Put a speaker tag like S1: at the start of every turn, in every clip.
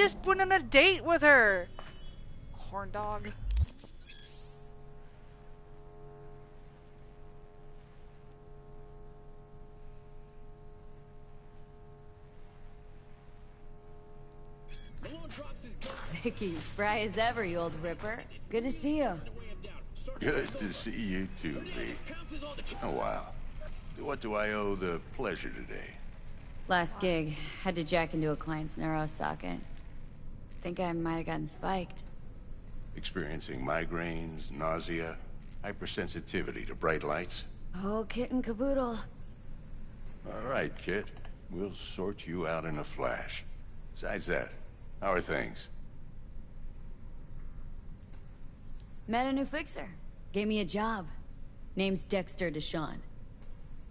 S1: just went on a date with her. Horn dog.
S2: Vicky, spry as ever, you old ripper. Good to see you.
S3: Good to see you too, V. Oh, wow. What do I owe the pleasure today?
S2: Last gig, had to jack into a client's neuro socket. Think I might have gotten spiked.
S3: Experiencing migraines, nausea, hypersensitivity to bright lights?
S2: Oh, kit and caboodle.
S3: All right, kid. We'll sort you out in a flash. Besides that, how are things?
S2: Met a new fixer. Gave me a job. Name's Dexter Deshawn.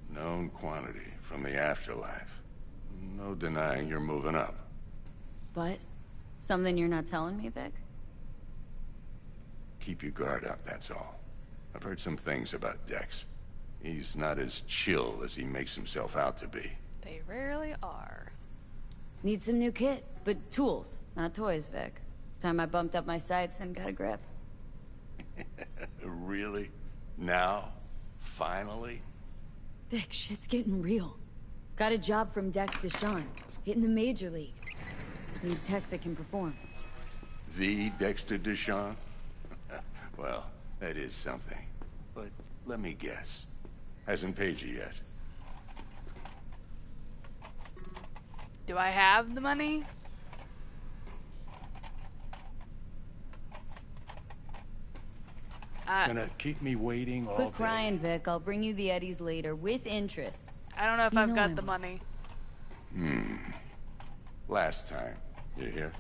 S3: Known quantity from the afterlife. No denying you're moving up.
S2: But? Something you're not telling me, Vic?
S3: Keep your guard up, that's all. I've heard some things about Dex. He's not as chill as he makes himself out to be.
S1: They rarely are.
S2: Need some new kit, but tools, not toys, Vic. Time I bumped up my sights and got a grip.
S3: Really? Now? Finally?
S2: Vic, shit's getting real. Got a job from Dex Deshawn, hitting the major leagues. Need tech that can perform.
S3: The Dexter Deshawn? Well, that is something. But let me guess. Hasn't paid you yet.
S1: Do I have the money?
S3: Gonna keep me waiting all day.
S2: Quit crying, Vic. I'll bring you the eddies later, with interest.
S1: I don't know if I've got the money.
S3: Last time. You hear?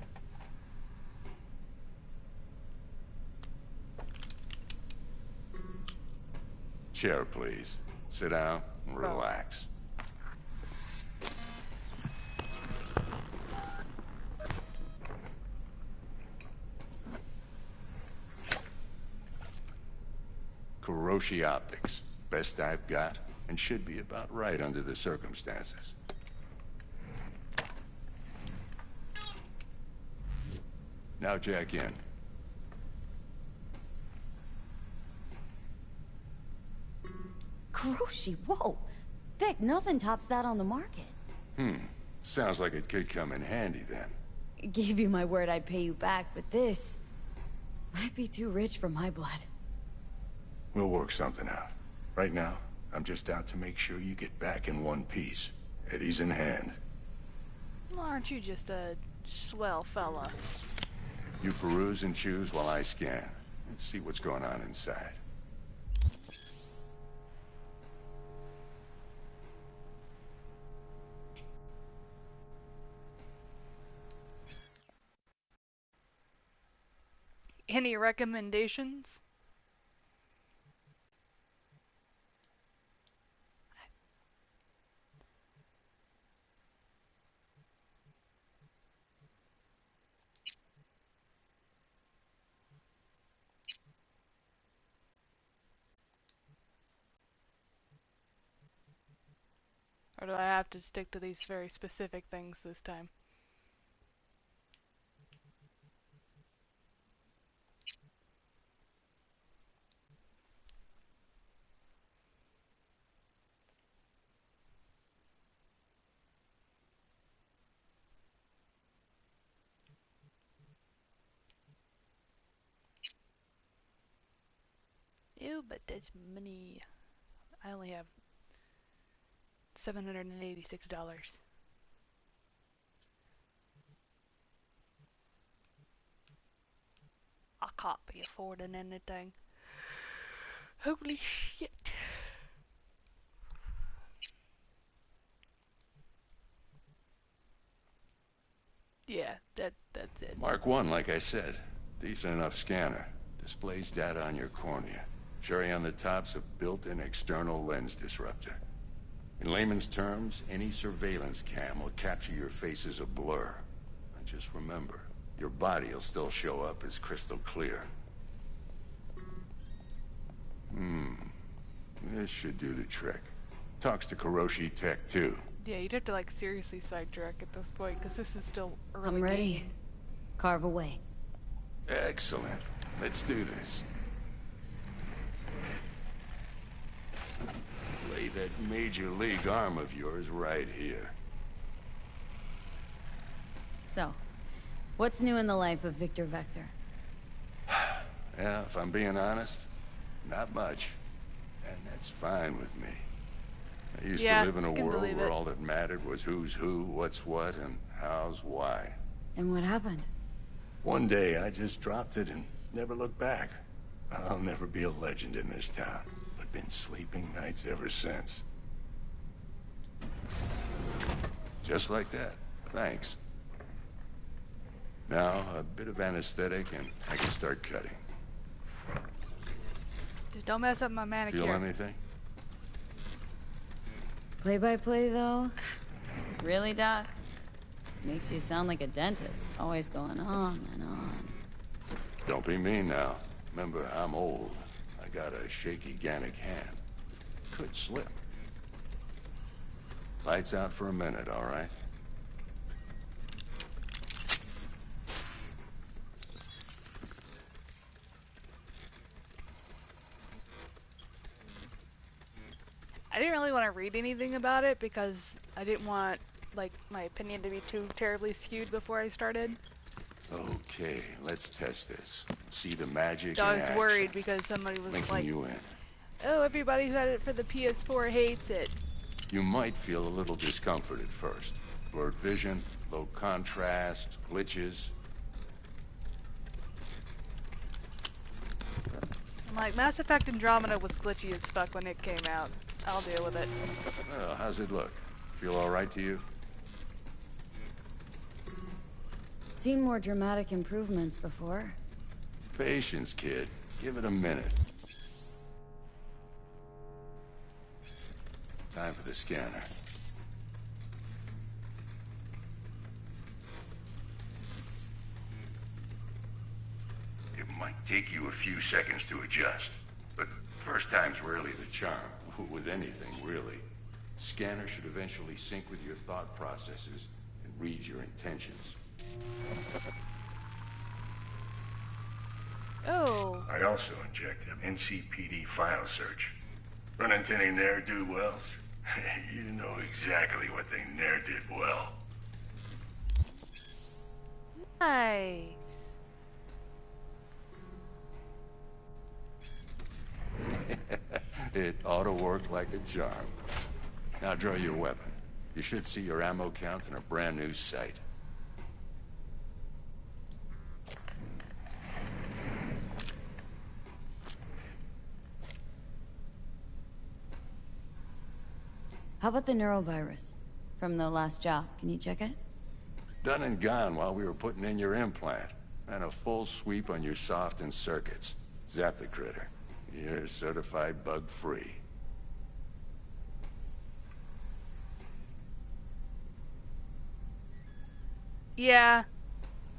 S3: Chair, please. Sit down and relax. Kuroshi Optics. Best I've got, and should be about right under the circumstances. Now jack in.
S2: Kuroshi, whoa! Vic, nothing tops that on the market.
S3: Sounds like it could come in handy then.
S2: Gave you my word I'd pay you back, but this might be too rich for my blood.
S3: We'll work something out. Right now, I'm just out to make sure you get back in one piece. Eddie's in hand.
S1: Well, aren't you just a swell fella?
S3: You peruse and choose while I scan. See what's going on inside.
S1: Any recommendations? Or do I have to stick to these very specific things this time? Ew, but that's money. I only have $786. I can't be affording anything. Holy shit. Yeah, that's it.
S3: Mark 1, like I said. Decent enough scanner. Displays data on your cornea. Cherry on the top's a built-in external lens disruptor. In layman's terms, any surveillance cam will capture your face as a blur. And just remember, your body will still show up as crystal clear. This should do the trick. Talks to Kuroshi Tech, too.
S1: Yeah, you'd have to like seriously sidetrack at this point, because this is still early
S2: I'm ready.
S1: game.
S2: carve away.
S3: Excellent. Let's do this. Lay that major league arm of yours right here.
S2: So, what's new in the life of Victor Vector?
S3: Yeah, if I'm being honest, not much. And that's fine with me. I used to live in a world where all that mattered was who's who, what's what, and how's why.
S2: And what happened?
S3: One day, I just dropped it and never looked back. I'll never be a legend in this town, but been sleeping nights ever since. Just like that. Thanks. Now, a bit of anesthetic and I can start cutting.
S1: Just don't mess up my manicure.
S3: Feel anything?
S2: Play-by-play, though? Really, Doc? Makes you sound like a dentist, always going on and on.
S3: Don't be mean now. Remember, I'm old. I got a shaky Gannic hand. Could slip. Lights out for a minute, all right?
S1: I didn't really want to read anything about it because I didn't want, like, my opinion to be too terribly skewed before I started.
S3: Okay, let's test this. See the magic
S1: So I
S3: in
S1: was
S3: action.
S1: worried because somebody was
S3: Linking
S1: like,
S3: you in.
S1: oh, everybody who had it for the PS4 hates it.
S3: You might feel a little discomfort at first. Blurred vision, low contrast, glitches.
S1: I'm like, Mass Effect Andromeda was glitchy as fuck when it came out. I'll deal with it.
S3: Well, how's it look? Feel all right to you?
S2: Seen more dramatic improvements before.
S3: Patience, kid. Give it a minute. Time for the scanner. It might take you a few seconds to adjust, but first time's rarely the charm. With anything, really. Scanner should eventually sync with your thought processes and read your intentions.
S1: Oh.
S3: I also injected an NCPD file search. Run into any ne'er-do-wells? You know exactly what they ne'er did well.
S1: Nice.
S3: It ought to work like a charm. Now draw your weapon. You should see your ammo count in a brand new sight.
S2: How about the neurovirus? From the last job, can you check it?
S3: Done and gone while we were putting in your implant. And a full sweep on your soft and circuits. Zap the critter. You're certified bug-free.
S1: Yeah.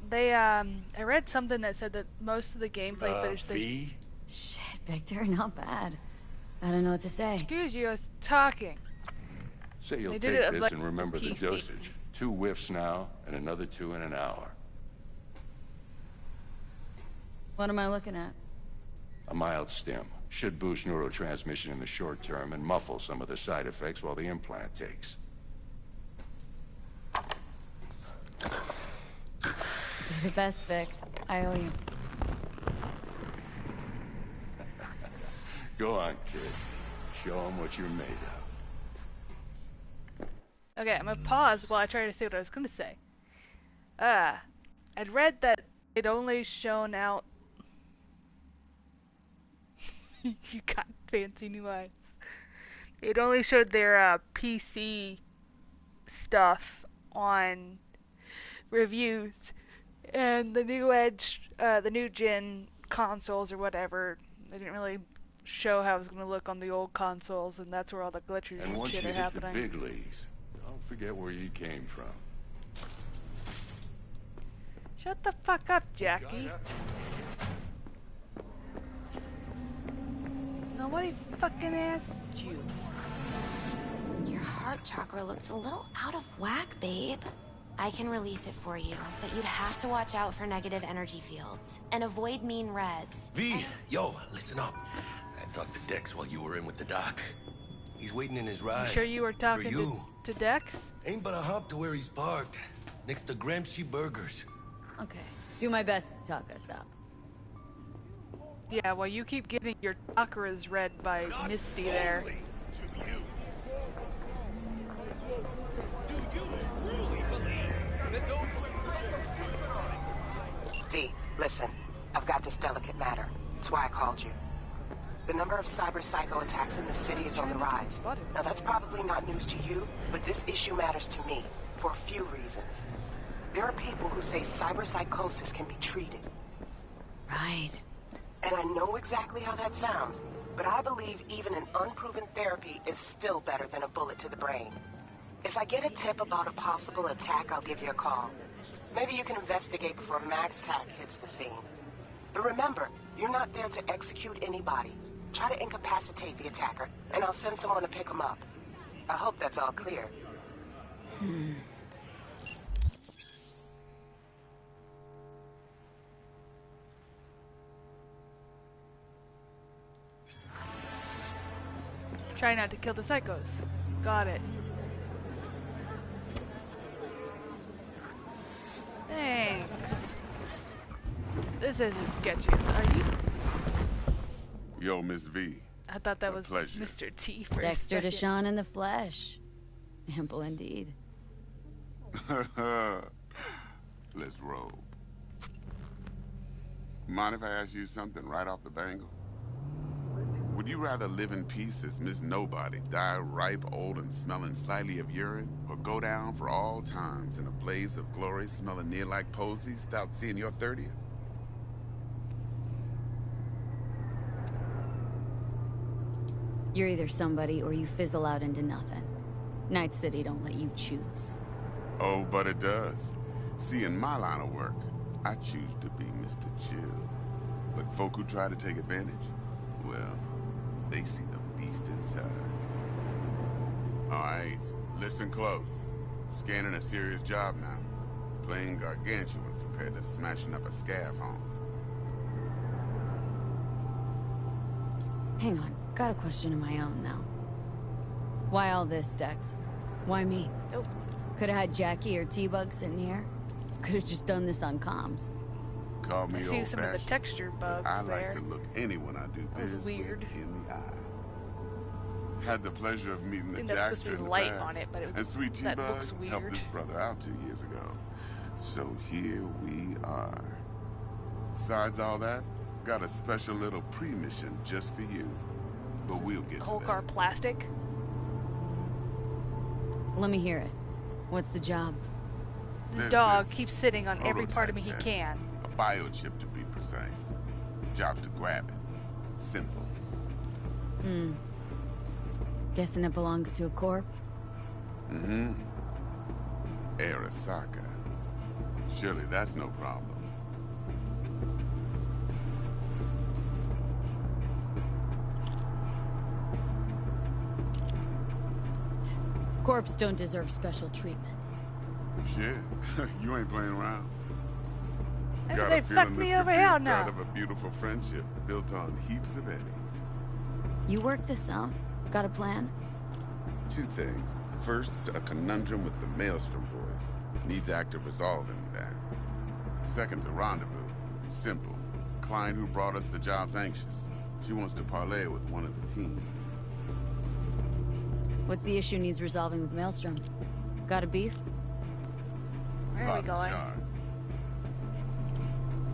S1: They, I read something that said that most of the gameplay footage...
S3: V?
S2: Shit, Victor, not bad. I don't know what to say.
S1: Excuse you, I was talking.
S3: Say you'll
S1: They
S3: take
S1: did it
S3: this
S1: like
S3: and remember the
S1: Keystone.
S3: dosage. 2 whiffs now, and another 2 in an hour.
S2: What am I looking at?
S3: A mild stim. Should boost neurotransmission in the short term and muffle some of the side effects while the implant takes.
S2: You're the best, Vic. I owe you.
S3: Go on, kid. Show them what you're made of.
S1: Okay, I'm gonna pause while I try to say what I was gonna say. I'd read that it only shown out... You got fancy new eyes. It only showed their PC stuff on reviews, and the new the new gen consoles or whatever, they didn't really show how it was gonna look on the old consoles, and that's where all the glitches
S3: And
S1: and
S3: once you
S1: shit are
S3: hit the
S1: happening.
S3: big leagues, don't forget where you came from.
S1: Shut the fuck up, Jackie. Nobody fucking asked you.
S4: Your heart chakra looks a little out of whack, babe. I can release it for you, but you'd have to watch out for negative energy fields and avoid mean reds.
S5: V, yo, listen up. I talked to Dex while you were in with the doc. He's waiting in his ride.
S1: You sure you were talking
S5: for you.
S1: to Dex?
S5: Ain't but a hop to where he's parked, next to Gramsci Burgers.
S2: Okay. Do my best to talk us up.
S1: Yeah, well, you keep getting your chakras read by Misty there.
S5: To you. Do you truly believe that those
S6: V, listen. I've got this delicate matter. That's why I called you. The number of cyber psycho attacks in the city is on the rise. Now that's probably not news to you, but this issue matters to me for a few reasons. There are people who say cyberpsychosis can be treated.
S2: Right.
S6: And I know exactly how that sounds, but I believe even an unproven therapy is still better than a bullet to the brain. If I get a tip about a possible attack, I'll give you a call. Maybe you can investigate before MaxTac hits the scene. But remember, you're not there to execute anybody. Try to incapacitate the attacker, and I'll send someone to pick him up. I hope that's all clear.
S1: Try not to kill the psychos. Got it. Thanks. This isn't sketchy, are you?
S7: Yo, Miss V.
S1: I thought that
S7: A
S1: was
S7: pleasure.
S1: Mr. T for
S2: Dexter
S1: a second.
S2: Deshawn in the flesh. Ample indeed.
S7: Let's roll. Mind if I ask you something right off the bangle? Would you rather live in peace as Miss Nobody, die ripe, old, and smelling slightly of urine, or go down for all times in a blaze of glory smelling near like posies without seeing your 30th?
S2: You're either somebody or you fizzle out into nothing. Night City don't let you choose.
S7: Oh, but it does. See, in my line of work, I choose to be Mr. Chill. But folk who try to take advantage, well, they see the beast inside. All right, listen close. Scanning a serious job now. Playing gargantuan compared to smashing up a scav home.
S2: Hang on, got a question of my own now. Why all this, Dex? Why me?
S1: Oh,
S2: Could have had Jackie or T-Bug sitting here. Could have just done this on comms.
S7: Call me
S1: I see some of the
S7: old-fashioned.
S1: texture bugs
S7: I like
S1: there.
S7: to look anyone I do
S1: That was
S7: business
S1: weird.
S7: with in the eye. Had the pleasure of meeting the
S1: think that's supposed to
S7: Jackster
S1: be
S7: in the
S1: light
S7: past.
S1: on it, but it was-
S7: and Sweet
S1: that
S7: T-Bug
S1: looks
S7: helped
S1: weird.
S7: this brother out 2 years ago. So here we are. Besides all that, got a special little pre-mission just for you. But we'll get
S1: The
S7: to
S1: whole
S7: that.
S1: car plastic.
S2: Let me hear it. What's the job?
S1: This
S7: There's
S1: dog
S7: this
S1: keeps sitting on every part of me he
S7: prototype
S1: can.
S7: tech, A biochip to be precise. Job's to grab it. Simple.
S2: Guessing it belongs to a corp?
S7: Mm-hmm. Arasaka. Surely that's no problem.
S2: Corps don't deserve special treatment.
S7: Shit, you ain't playing around.
S1: Maybe
S7: Got
S1: they
S7: a
S1: fucked
S7: feeling
S1: me
S7: this could
S1: over
S7: be
S1: here
S7: the start
S1: now.
S7: of a beautiful friendship built on heaps of eddies.
S2: You work this out? Got a plan?
S7: Two things. First, a conundrum with the Maelstrom boys. Needs active resolving that. Second, the rendezvous. Simple. Client who brought us the job's anxious. She wants to parlay with one of the team.
S2: What's the issue needs resolving with Maelstrom? Got a beef?
S1: Where are we
S7: Slaughter
S1: going?
S7: Shard.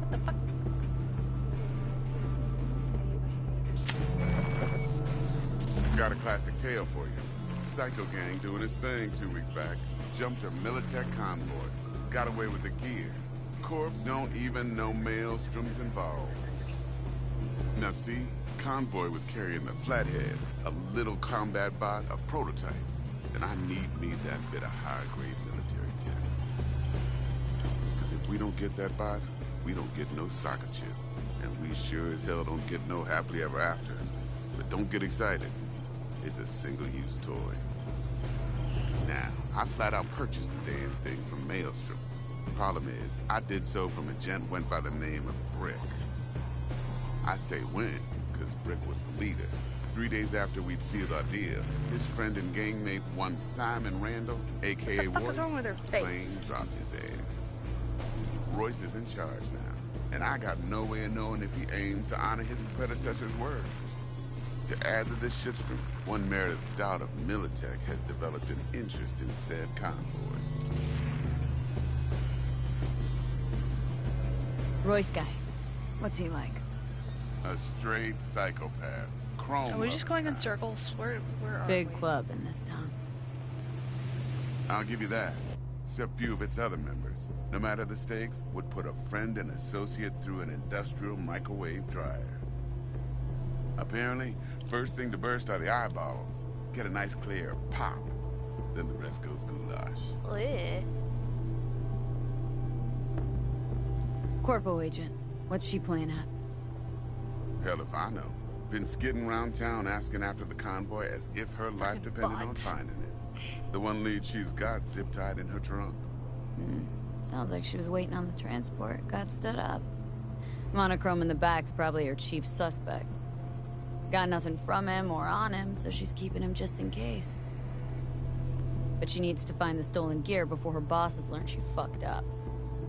S1: What the fuck?
S7: Got a classic tale for you. Psycho gang doing its thing 2 weeks back. Jumped a Militech convoy. Got away with the gear. Corp don't even know Maelstrom's involved. Now see, convoy was carrying the Flathead, a little combat bot, a prototype. And I need me that bit of high-grade military tech. Because if we don't get that bot, we don't get no soccer chip. And we sure as hell don't get no happily ever after. But don't get excited. It's a single-use toy. Now, I flat out purchased the damn thing from Maelstrom. Problem is, I did so from a gent went by the name of Brick. I say when, because Brick was the leader. 3 days after we'd sealed our deal, his friend and gangmate, one Simon Randall, aka
S1: What the fuck
S7: Royce,
S1: is wrong with her
S7: plain
S1: face?
S7: dropped his ass. Royce is in charge now, and I got no way of knowing if he aims to honor his predecessor's word. To add to this shitstorm, one Meredith Stout of Militech has developed an interest in said convoy.
S2: Royce guy. What's he like?
S7: A straight psychopath. Chrome.
S1: Are we just going in
S7: kind.
S1: circles? Where are
S2: Big
S1: we?
S2: club in this town.
S7: I'll give you that. Except few of its other members, no matter the stakes, would put a friend and associate through an industrial microwave dryer. Apparently, first thing to burst are the eyeballs. Get a nice clear pop. Then the rest goes goulash.
S1: Bleh.
S2: Corpo agent. What's she playing at?
S7: Hell if I know. Been skidding around town asking after the convoy as if her life
S1: Fucking
S7: depended on
S1: butt.
S7: finding it. The one lead she's got zip-tied in her trunk.
S2: Sounds like she was waiting on the transport. Got stood up. Monochrome in the back's probably her chief suspect. Got nothing from him or on him, so she's keeping him just in case. But she needs to find the stolen gear before her bosses learn she fucked up.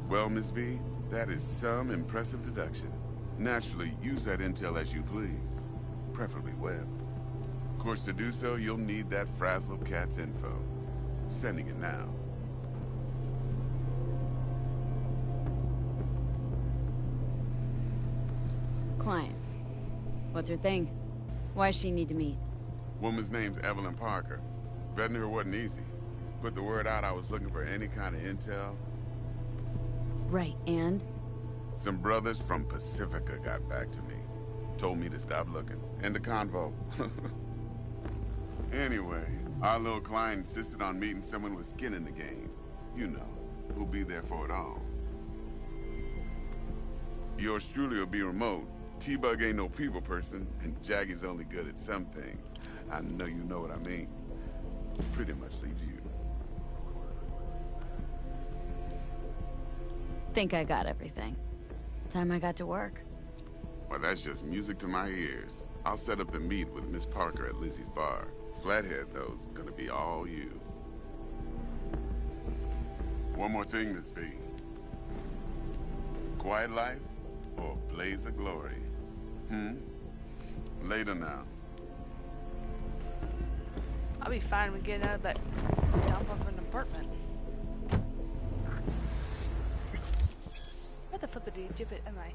S7: Well, Miss V, that is some impressive deduction. Naturally, use that intel as you please. Preferably well. Of course, to do so, you'll need that frazzle cat's info. Sending it now.
S2: Client. What's her thing? Why's she need to meet?
S7: Woman's name's Evelyn Parker. Vetting her wasn't easy. Put the word out I was looking for any kind of intel.
S2: Right, and?
S7: Some brothers from Pacifica got back to me. Told me to stop looking. End of convo. Anyway, our little client insisted on meeting someone with skin in the game. You know, who'll be there for it all. Yours truly will be remote. T-Bug ain't no people person, and Jaggy's only good at some things. I know you know what I mean. Pretty much leaves you.
S2: Think I got everything. Time I got to work.
S7: Well, that's just music to my ears. I'll set up the meet with Miss Parker at Lizzie's bar. Flathead, though's gonna be all you. One more thing, Miss V. Quiet life or blaze of glory? Later now.
S1: I'll be fine with getting out of that dump of an apartment. Where the flippity gibbet am I?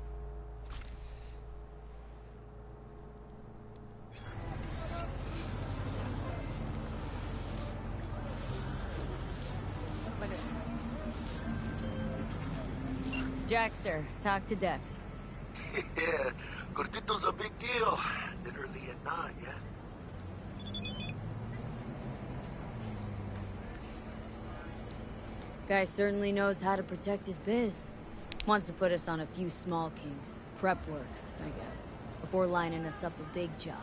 S1: What am I doing?
S2: Jackster, talk to Dex.
S8: Yeah, Gordito's a big deal. Literally and not, yeah?
S2: Guy certainly knows how to protect his biz. Wants to put us on a few small kinks. Prep work, I guess. Before lining us up a big job.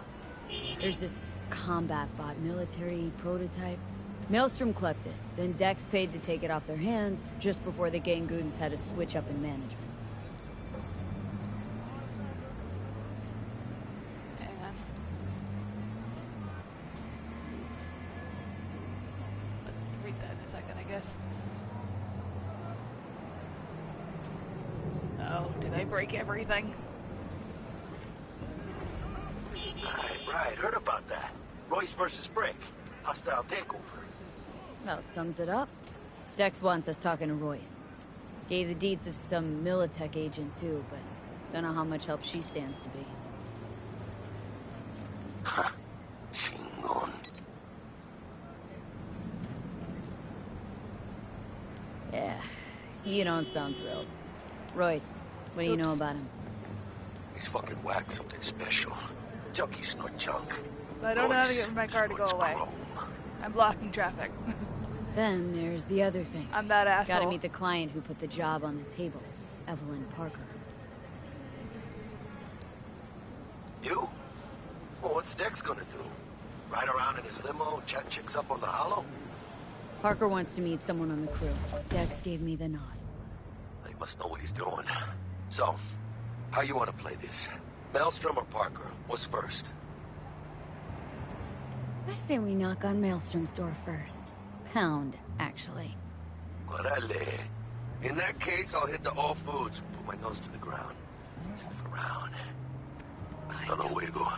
S2: There's this combat bot military prototype. Maelstrom clept it. Then Dex paid to take it off their hands just before the Gangoons had a switch up in management.
S1: Hang on. Read that in a second, I guess. Oh, did I break everything?
S8: Right, heard about that. Royce versus Brick. Hostile takeover.
S2: Well, it sums it up. Dex wants us talking to Royce. Gave the deeds of some Militech agent too, but don't know how much help she stands to be.
S8: Ha. Chingon.
S2: Yeah, you don't sound thrilled. Royce, what do you know
S1: Oops.
S2: about him?
S8: He's fucking whack something special. Junkie snort junk.
S1: But I don't know how to
S8: Royce
S1: get my car to go
S8: snorts
S1: away.
S8: chrome.
S1: I'm blocking traffic.
S2: Then there's the other thing.
S1: I'm that asshole.
S2: Gotta meet the client who put the job on the table, Evelyn Parker.
S8: You? Well, what's Dex gonna do? Ride around in his limo, chat chicks up on the hollow?
S2: Parker wants to meet someone on the crew. Dex gave me the nod.
S8: He must know what he's doing. So, how you want to play this? Maelstrom or Parker? What's first?
S2: I say we knock on Maelstrom's door first. Pound, actually.
S8: Orale. In that case, I'll hit the all foods, put my nose to the ground. Sniff around. Hasta luego.